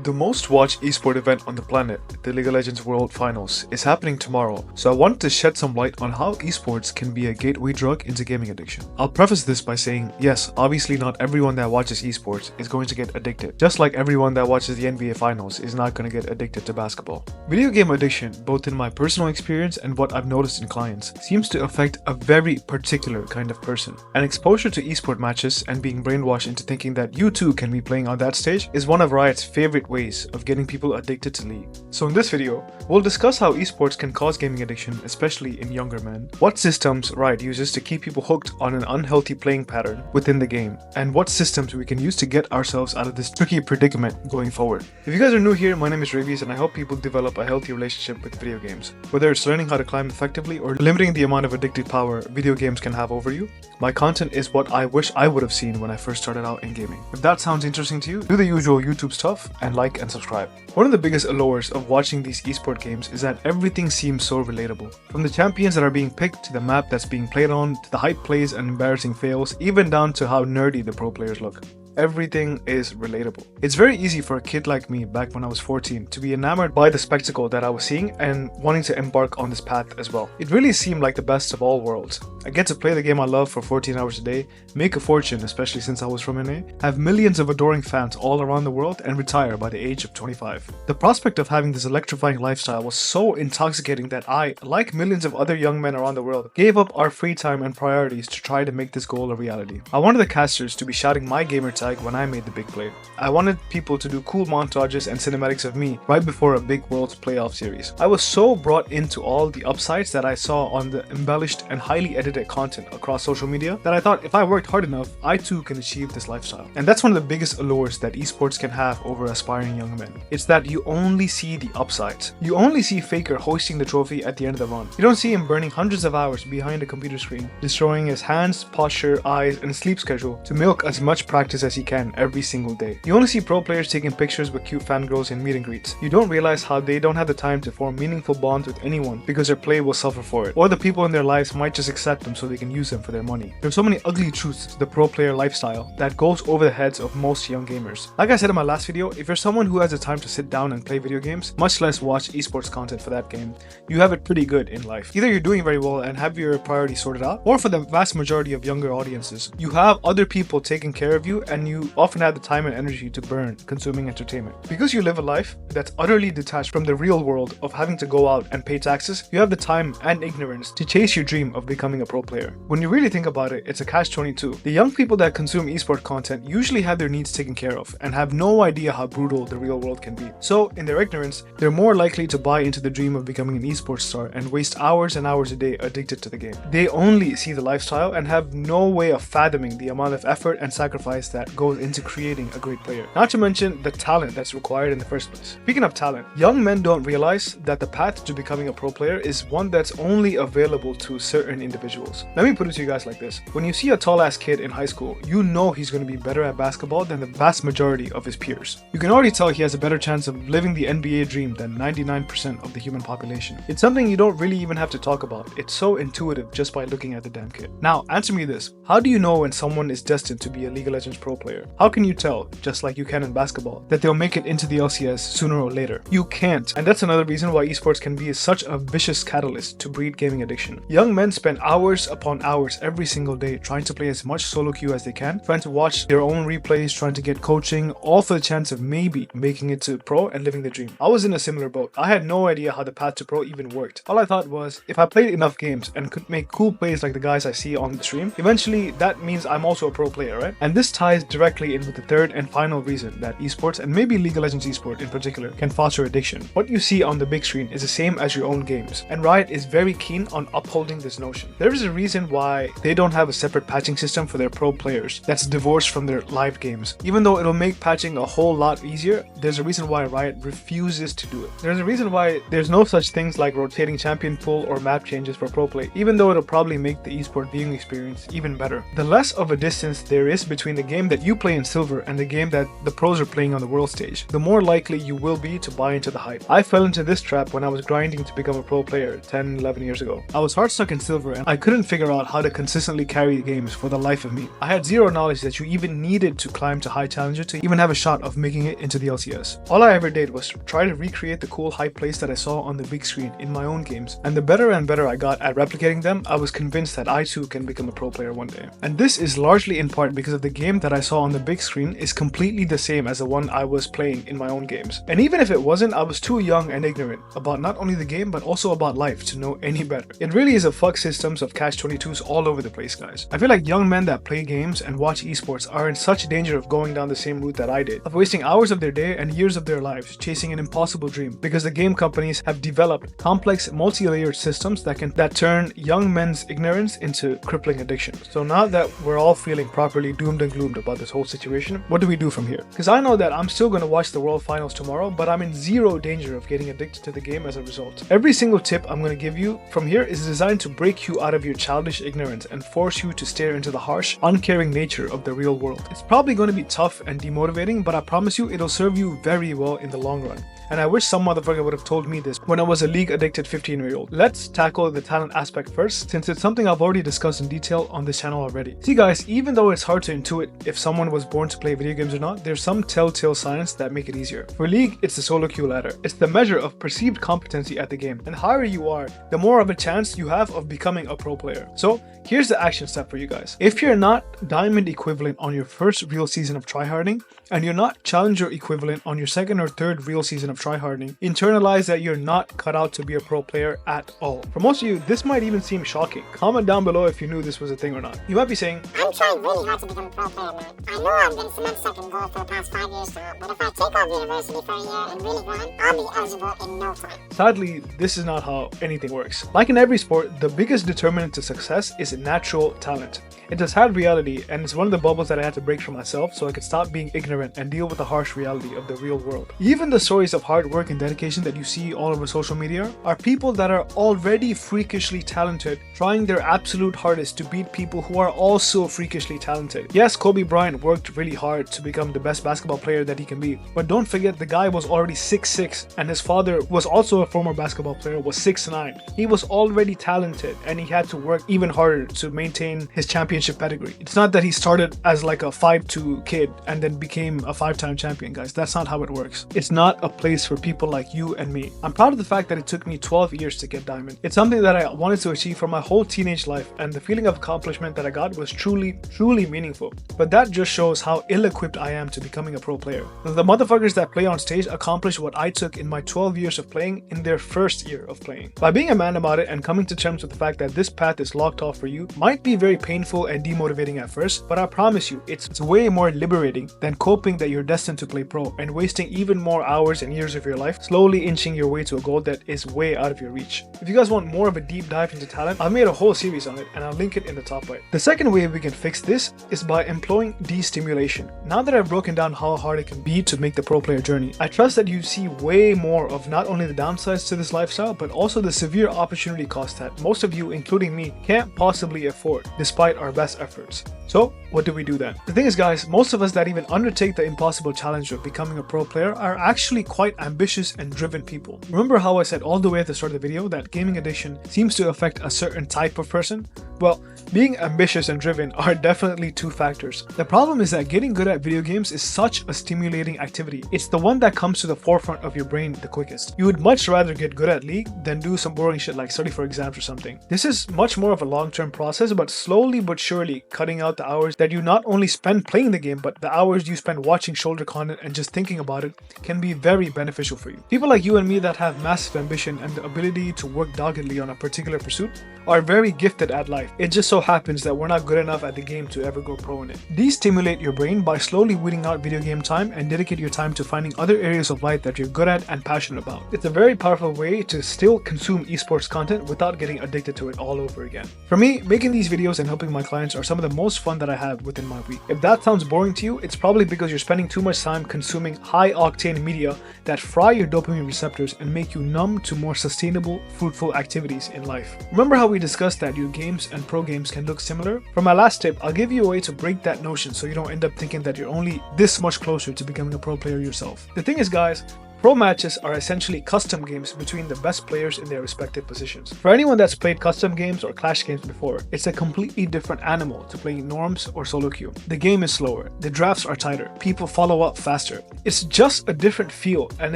The most watched esport event on the planet, the League of Legends World Finals, is happening tomorrow, so I wanted to shed some light on how esports can be a gateway drug into gaming addiction. I'll preface this by saying, yes, obviously not everyone that watches esports is going to get addicted, just like everyone that watches the NBA Finals is not going to get addicted to basketball. Video game addiction, both in my personal experience and what I've noticed in clients, seems to affect a very particular kind of person. And exposure to esport matches and being brainwashed into thinking that you too can be playing on that stage is one of Riot's favorite ways of getting people addicted to League. So in this video, we'll discuss how esports can cause gaming addiction, especially in younger men, what systems Riot uses to keep people hooked on an unhealthy playing pattern within the game, and what systems we can use to get ourselves out of this tricky predicament going forward. If you guys are new here, my name is Raybees and I help people develop a healthy relationship with video games. Whether it's learning how to climb effectively or limiting the amount of addictive power video games can have over you, my content is what I wish I would have seen when I first started out in gaming. If that sounds interesting to you, do the usual YouTube stuff and like and subscribe. One of the biggest allures of watching these esport games is that everything seems so relatable. From the champions that are being picked, to the map that's being played on, to the hype plays and embarrassing fails, even down to how nerdy the pro players look. Everything is relatable. It's very easy for a kid like me back when I was 14 to be enamored by the spectacle that I was seeing and wanting to embark on this path as well. It really seemed like the best of all worlds. I get to play the game I love for 14 hours a day, make a fortune, especially since I was from NA, have millions of adoring fans all around the world, and retire by the age of 25. The prospect of having this electrifying lifestyle was so intoxicating that I, like millions of other young men around the world, gave up our free time and priorities to try to make this goal a reality. I wanted the casters to be shouting my gamer tag when I made the big play. I wanted people to do cool montages and cinematics of me right before a big Worlds playoff series. I was so brought into all the upsides that I saw on the embellished and highly edited content across social media that I thought if I worked hard enough, I too can achieve this lifestyle. And that's one of the biggest allures that esports can have over aspiring young men. It's that you only see the upsides. You only see Faker hoisting the trophy at the end of the run. You don't see him burning hundreds of hours behind a computer screen, destroying his hands, posture, eyes, and sleep schedule to milk as much practice as he can every single day. You only see pro players taking pictures with cute fangirls in meet and greets. You don't realize how they don't have the time to form meaningful bonds with anyone because their play will suffer for it, or the people in their lives might just accept them so they can use them for their money. There's so many ugly truths to the pro player lifestyle that goes over the heads of most young gamers. Like I said in my last video, if you're someone who has the time to sit down and play video games, much less watch esports content for that game, you have it pretty good in life. Either you're doing very well and have your priorities sorted out, or for the vast majority of younger audiences, you have other people taking care of you and you often have the time and energy to burn consuming entertainment. Because you live a life that's utterly detached from the real world of having to go out and pay taxes, you have the time and ignorance to chase your dream of becoming a pro player. When you really think about it, it's a catch-22. The young people that consume esport content usually have their needs taken care of and have no idea how brutal the real world can be. So, in their ignorance, they're more likely to buy into the dream of becoming an esports star and waste hours and hours a day addicted to the game. They only see the lifestyle and have no way of fathoming the amount of effort and sacrifice that goes into creating a great player. Not to mention the talent that's required in the first place. Speaking of talent, young men don't realize that the path to becoming a pro player is one that's only available to certain individuals. Let me put it to you guys like this. When you see a tall ass kid in high school, you know he's going to be better at basketball than the vast majority of his peers. You can already tell he has a better chance of living the NBA dream than 99% of the human population. It's something you don't really even have to talk about. It's so intuitive just by looking at the damn kid. Now, answer me this. How do you know when someone is destined to be a League of Legends pro player? How can you tell, just like you can in basketball, that they'll make it into the LCS sooner or later? You can't. And that's another reason why esports can be such a vicious catalyst to breed gaming addiction. Young men spend hours upon hours every single day trying to play as much solo queue as they can, trying to watch their own replays, trying to get coaching, all for the chance of maybe making it to pro and living the dream. I was in a similar boat. I had no idea how the path to pro even worked. All I thought was, if I played enough games and could make cool plays like the guys I see on the stream, eventually that means I'm also a pro player, right? And this ties directly in with the third and final reason that esports, and maybe League of Legends esport in particular, can foster addiction. What you see on the big screen is the same as your own games, and Riot is very keen on upholding this notion. There is a reason why they don't have a separate patching system for their pro players that's divorced from their live games. Even though it'll make patching a whole lot easier, there's a reason why Riot refuses to do it. There's a reason why there's no such things like rotating champion pool or map changes for pro play, even though it'll probably make the esport viewing experience even better. The less of a distance there is between the game that you play in silver and the game that the pros are playing on the world stage, the more likely you will be to buy into the hype. I fell into this trap when I was grinding to become a pro player 10, 11 years ago. I was hard stuck in silver and I couldn't figure out how to consistently carry games for the life of me. I had zero knowledge that you even needed to climb to high challenger to even have a shot of making it into the LCS. All I ever did was try to recreate the cool high plays that I saw on the big screen in my own games, and the better and better I got at replicating them, I was convinced that I too can become a pro player one day. And this is largely in part because of the game that I saw on the big screen is completely the same as the one I was playing in my own games. And even if it wasn't, I was too young and ignorant about not only the game but also about life to know any better. It really is a fuck systems of catch-22s all over the place, guys. I feel like young men that play games and watch esports are in such danger of going down the same route that I did, of wasting hours of their day and years of their lives chasing an impossible dream because the game companies have developed complex multi-layered systems that turn young men's ignorance into crippling addiction. So now that we're all feeling properly doomed and gloomed about this whole situation, what do we do from here? Because I know that I'm still going to watch the World Finals tomorrow, but I'm in zero danger of getting addicted to the game as a result. Every single tip I'm going to give you from here is designed to break you out of your childish ignorance and force you to stare into the harsh, uncaring nature of the real world. It's probably going to be tough and demotivating, but I promise you it'll serve you very well in the long run. And I wish some motherfucker would have told me this when I was a league addicted 15-year-old. Let's tackle the talent aspect first, since it's something I've already discussed in detail on this channel already. See guys, even though it's hard to intuit if someone was born to play video games or not, there's some telltale signs that make it easier. For League, it's the solo queue ladder. It's the measure of perceived competency at the game. And the higher you are, the more of a chance you have of becoming a pro player. So here's the action step for you guys. If you're not diamond equivalent on your first real season of tryharding, and you're not challenger equivalent on your second or third real season of tryharding, internalize that you're not cut out to be a pro player at all. For most of you, this might even seem shocking. Comment down below if you knew this was a thing or not. You might be saying, I'm trying really hard to become a pro player, man. I know I've been cement second goal for the past 5 years now, but if I take off university for a year and really grind, I'll be eligible in no time. Sadly, this is not how anything works. Like in every sport, the biggest determinant to success is natural talent. It's a sad reality, and it's one of the bubbles that I had to break for myself so I could stop being ignorant and deal with the harsh reality of the real world. Even the stories of hard work and dedication that you see all over social media are people that are already freakishly talented trying their absolute hardest to beat people who are also freakishly talented. Yes, Kobe Bryant worked really hard to become the best basketball player that he can be, but don't forget the guy was already 6'6", and his father was also a former basketball player, was 6'9". He was already talented and he had to work even harder to maintain his championship pedigree. It's not that he started as like a 5'2" kid and then became a 5-time champion, guys. That's not how it works. It's not a place for people like you and me. I'm proud of the fact that it took me 12 years to get diamond. It's something that I wanted to achieve for my whole teenage life, and the feeling of accomplishment that I got was truly meaningful. But that just shows how ill-equipped I am to becoming a pro player. The motherfuckers that play on stage accomplish what I took in my 12 years of playing in their first year of playing. By being a man about it and coming to terms with the fact that this path is locked off for you might be very painful and demotivating at first, but I promise you it's way more liberating than coping that you're destined to play pro and wasting even more hours and years of your life slowly inching your way to a goal that is way out of your reach. If you guys want more of a deep dive into talent, I've made a whole series on it and I'll link it in the top right. The second way we can fix this is by employing de-stimulation. Now that I've broken down how hard it can be to make the pro player journey, I trust that you see way more of not only the downsides to this lifestyle, but also the severe opportunity cost that most of you, including me, can't possibly afford despite our best efforts. So what do we do then? The thing is guys, most of us that even undertake the impossible challenge of becoming a pro player are actually quite ambitious and driven people. Remember how I said all the way at the start of the video that gaming addiction seems to affect a certain type of person? Well, being ambitious and driven are definitely two factors. The problem is that getting good at video games is such a stimulating activity. It's the one that comes to the forefront of your brain the quickest. You would much rather get good at League than do some boring shit like study for exams or something. This is much more of a long-term process, but slowly but surely cutting out the hours that you not only spend playing the game, but the hours you spend watching shoulder content and just thinking about it can be very beneficial for you. People like you and me that have massive ambition and the ability to work doggedly on a particular pursuit are very gifted at life. It just so happens that we're not good enough at the game to ever go pro in it. De-stimulate your brain by slowly weeding out video game time and dedicate your time to finding other areas of life that you're good at and passionate about. It's a very powerful way to still consume esports content without getting addicted to it all over again. For me, making these videos and helping my clients are some of the most fun that I have within my week. If that sounds boring to you, it's probably because you're spending too much time consuming high-octane media that fry your dopamine receptors and make you numb to more sustainable, fruitful activities in life. Remember how we discussed that your games and pro games can look similar? For my last tip, I'll give you a way to break that notion so you don't end up thinking that you're only this much closer to becoming a pro player yourself. The thing is, guys, pro matches are essentially custom games between the best players in their respective positions. For anyone that's played custom games or clash games before, it's a completely different animal to playing norms or solo queue. The game is slower, the drafts are tighter, people follow up faster. It's just a different feel, and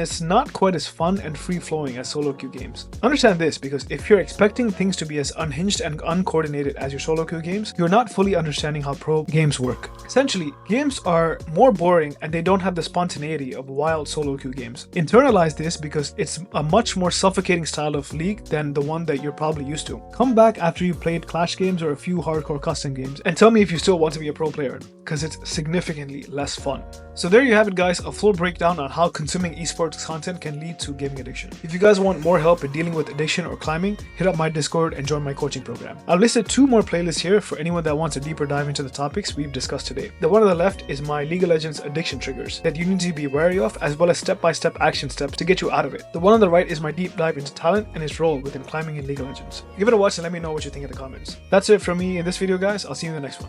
it's not quite as fun and free-flowing as solo queue games. Understand this, because if you're expecting things to be as unhinged and uncoordinated as your solo queue games, you're not fully understanding how pro games work. Essentially, games are more boring and they don't have the spontaneity of wild solo queue games. Internalize this because it's a much more suffocating style of league than the one that you're probably used to. Come back after you've played clash games or a few hardcore custom games and tell me if you still want to be a pro player, because it's significantly less fun. So there you have it, guys, a full breakdown on how consuming esports content can lead to gaming addiction. If you guys want more help in dealing with addiction or climbing, hit up my Discord and join my coaching program. I've listed 2 more playlists here for anyone that wants a deeper dive into the topics we've discussed today. The one on the left is my League of Legends addiction triggers that you need to be wary of, as well as step-by-step action steps to get you out of it. The one on the right is my deep dive into talent and its role within climbing in League of Legends. Give it a watch and let me know what you think in the comments. That's it from me in this video, guys. I'll see you in the next one.